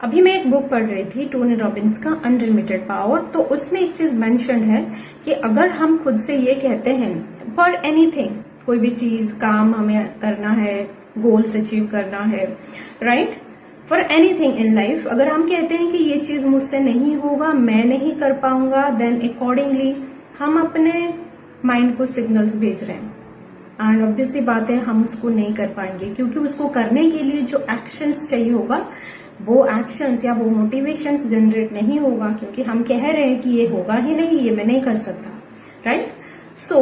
अभी मैं एक बुक पढ़ रही थी टोनी रॉबिन्स का अनलिमिटेड पावर। तो उसमें एक चीज मेंशन है कि अगर हम खुद से ये कहते हैं फॉर एनीथिंग, कोई भी चीज काम हमें करना है, गोल्स अचीव करना है, right, for anything in life, अगर हम कहते हैं कि ये चीज मुझसे नहीं होगा, मैं नहीं कर पाऊंगा, देन अकॉर्डिंगली हम अपने माइंड को सिग्नल्स भेज रहे हैं। एंड ऑब्वियसली बात है हम उसको नहीं कर पाएंगे, क्योंकि उसको करने के लिए जो एक्शंस चाहिए होगा वो एक्शंस या वो मोटिवेशंस जनरेट नहीं होगा, क्योंकि हम कह रहे हैं कि ये होगा ही नहीं, ये मैं नहीं कर सकता, राइट। सो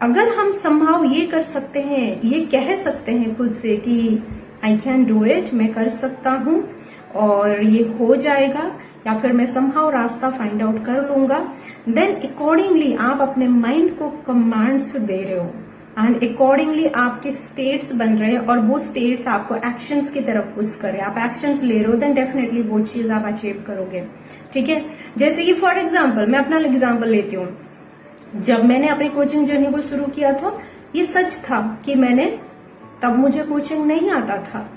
अगर हम संभाव ये कर सकते हैं, ये कह सकते हैं खुद से कि आई कैन डू इट, मैं कर सकता हूं और ये हो जाएगा, या फिर मैं संभाव रास्ता फाइंड आउट कर लूंगा, देन अकॉर्डिंगली आप अपने माइंड को कमांड्स दे रहे हो एंड अकॉर्डिंगली आपके स्टेट्स बन रहे हैं और वो स्टेट्स आपको एक्शंस की तरफ पुश कर रहे हैं। आप एक्शंस ले रहे हो, देन डेफिनेटली वो चीज आप अचीव करोगे, ठीक है। जैसे कि फॉर एग्जांपल, मैं अपना एग्जांपल लेती हूँ। जब मैंने अपनी कोचिंग जर्नी को शुरू किया था, ये सच था कि तब मुझे कोचिंग नहीं आता था।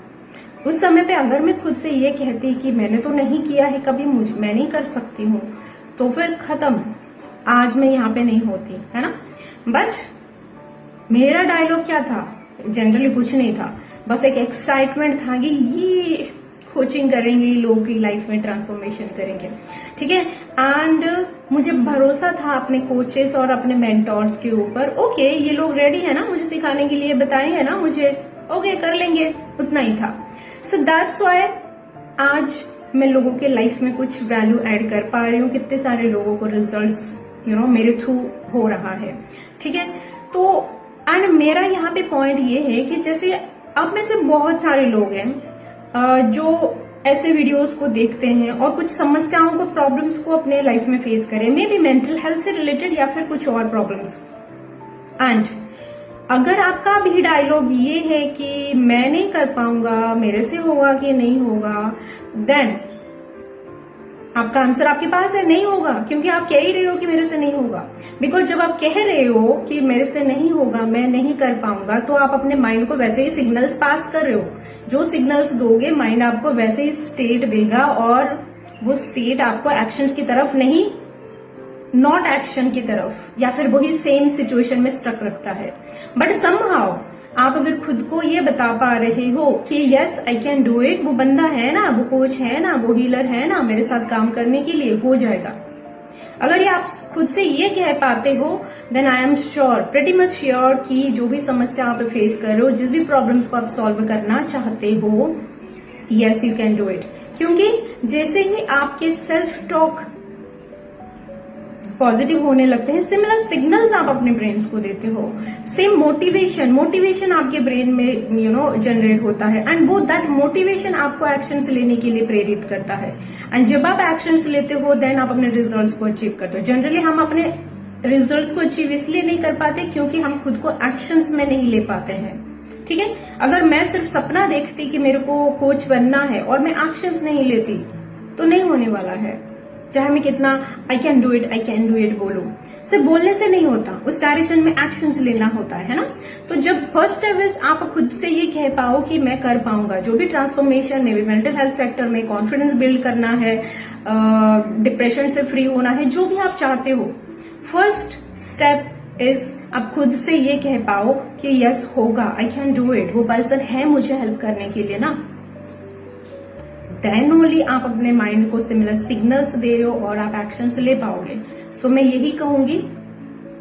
उस समय पे अगर मैं खुद से ये कहती कि मैंने तो नहीं किया है कभी, मैं नहीं कर सकती हूँ, तो फिर खत्म, आज मैं यहाँ पे नहीं होती, है ना। बट मेरा डायलॉग क्या था? जनरली कुछ नहीं था, बस एक एक्साइटमेंट था कि ये कोचिंग करेंगे, लोगों की लाइफ में ट्रांसफॉर्मेशन करेंगे, ठीक है। एंड मुझे भरोसा था अपने कोचेस और अपने मेंटोर्स के ऊपर, ओके ये लोग रेडी है ना मुझे सिखाने के लिए, बताएंगे ना मुझे, ओके कर लेंगे, उतना ही था। सो दैट्स व्हाई आज मैं लोगों के लाइफ में कुछ वैल्यू ऐड कर पा रही हूँ, कितने सारे लोगों को रिजल्ट्स मेरे थ्रू हो रहा है, ठीक है। तो एंड मेरा यहाँ पे पॉइंट ये है कि जैसे अब में से बहुत सारे लोग हैं जो ऐसे वीडियोस को देखते हैं और कुछ समस्याओं को, प्रॉब्लम्स को अपने लाइफ में फेस करें, मे बी मेंटल हेल्थ से रिलेटेड या फिर कुछ और प्रॉब्लम्स। एंड अगर आपका भी डायलॉग ये है कि मैं नहीं कर पाऊंगा, मेरे से होगा कि नहीं होगा, देन आपका आंसर आपके पास है, नहीं होगा, क्योंकि आप कह ही रहे हो कि मेरे से नहीं होगा। बिकॉज जब आप कह रहे हो कि मेरे से नहीं होगा, मैं नहीं कर पाऊंगा, तो आप अपने माइंड को वैसे ही सिग्नल्स पास कर रहे हो। जो सिग्नल्स दोगे माइंड आपको वैसे ही स्टेट देगा, और वो स्टेट आपको एक्शंस की तरफ नहीं, नॉट एक्शन की तरफ, या फिर वही सेम सिचुएशन में स्टक रखता है। बट समहाउ आप अगर खुद को ये बता पा रहे हो कि yes I can do it, वो बंदा है ना, वो कोच है ना, वो हीलर है ना मेरे साथ काम करने के लिए, हो जाएगा। अगर ये आप खुद से ये कह पाते हो, then I am sure, pretty much sure कि जो भी समस्या आप फेस कर रहे हो, जिस भी प्रॉब्लम्स को आप सॉल्व करना चाहते हो, yes you can do it. क्योंकि जैसे ही आपके सेल्फ टॉक पॉजिटिव होने लगते हैं, सिमिलर सिग्नल्स आप अपने ब्रेन्स को देते हो, सेम मोटिवेशन आपके ब्रेन में जनरेट होता है, एंड वो दैट मोटिवेशन आपको एक्शंस लेने के लिए प्रेरित करता है। एंड जब आप एक्शंस लेते हो, देन आप अपने रिजल्ट्स को अचीव करते हो। जनरली हम अपने रिजल्ट्स को अचीव इसलिए नहीं कर पाते क्योंकि हम खुद को एक्शंस में नहीं ले पाते हैं, ठीक है। अगर मैं सिर्फ सपना देखती कि मेरे को कोच बनना है और मैं एक्शंस नहीं लेती, तो नहीं होने वाला है। चाहे मैं कितना आई कैन डू इट बोलूं, सिर्फ बोलने से नहीं होता, उस डायरेक्शन में एक्शंस लेना होता है ना। तो जब फर्स्ट स्टेप इज आप खुद से ये कह पाओ कि मैं कर पाऊंगा, जो भी ट्रांसफॉर्मेशन में भी, मेंटल हेल्थ सेक्टर में कॉन्फिडेंस बिल्ड करना है, डिप्रेशन से फ्री होना है, जो भी आप चाहते हो, फर्स्ट स्टेप इज आप खुद से ये कह पाओ कि यस होगा, आई कैन डू इट, वो पर्सन है मुझे हेल्प करने के लिए ना। देन ओनली आप अपने माइंड को सिमिलर सिग्नल्स दे रहे हो और आप एक्शंस ले पाओगे। सो मैं यही कहूंगी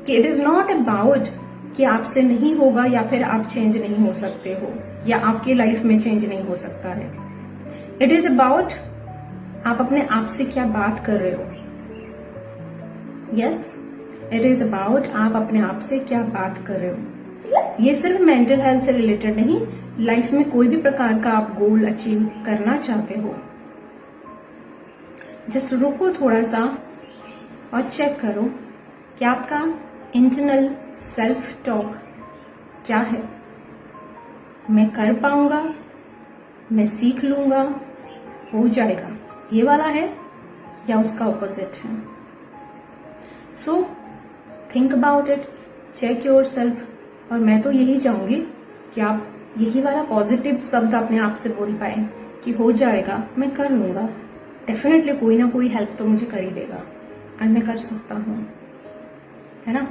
कि इट इज नॉट अबाउट कि आपसे नहीं होगा या फिर आप चेंज नहीं हो सकते हो या आपकी लाइफ में चेंज नहीं हो सकता है। इट इज अबाउट आप अपने आप से क्या बात कर रहे हो। यस, इट इज अबाउट आप अपने आप से क्या बात कर रहे हो। ये सिर्फ मेंटल हेल्थ से रिलेटेड नहीं, लाइफ में कोई भी प्रकार का आप गोल अचीव करना चाहते हो, जस्ट रुको थोड़ा सा और चेक करो कि आपका इंटरनल सेल्फ टॉक क्या है। मैं कर पाऊंगा, मैं सीख लूंगा, हो जाएगा, ये वाला है या उसका ऑपोजिट है। So think about it, check yourself. और मैं तो यही चाहूंगी कि आप यही वाला पॉजिटिव शब्द अपने आप से बोल पाए कि हो जाएगा, मैं कर लूंगा, डेफिनेटली कोई ना कोई हेल्प तो मुझे कर ही देगा एंड मैं कर सकता हूँ, है ना।